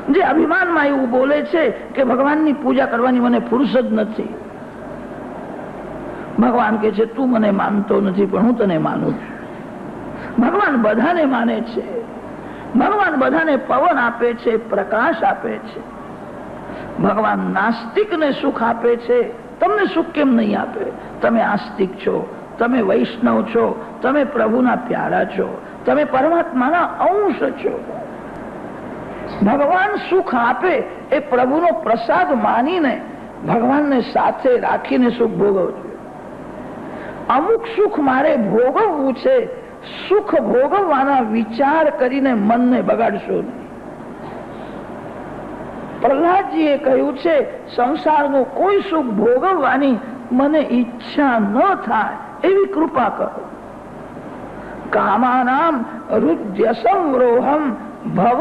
જે અભિમાનમાં એવું બોલે છે કે ભગવાનની પૂજા કરવાની મને ફુરસદ નથી. ભગવાન કે છે તું મને માનતો નથી પણ હું તને માનું છું. ભગવાન બધાને માને છે. ભગવાન બધાને પવન આપે છે, પ્રકાશ આપે છે. ભગવાન નાસ્તિકને સુખ આપે છે, તમને સુખ કેમ નહીં આપે? તમે આસ્તિક છો, તમે વૈષ્ણવ છો, તમે પ્રભુના પ્યારા છો, તમે પરમાત્માના અંશ છો. ભગવાન સુખ આપે એ પ્રભુનો પ્રસાદ માનીને ભગવાનને સાથે રાખીને સુખ ભોગવજો. અમુક સુખ મારે ભોગવવું છે, સુખ ભોગવવાના વિચાર કરીને મનને બગાડશો નહીં. પ્રહલાદજીએ કહ્યું છે સંસારનું કોઈ સુખ ભોગવવાની મને ઈચ્છા ન થાય એવી કૃપા કરો. કામાનામ રુદ્ય સંવરોહમ ભવ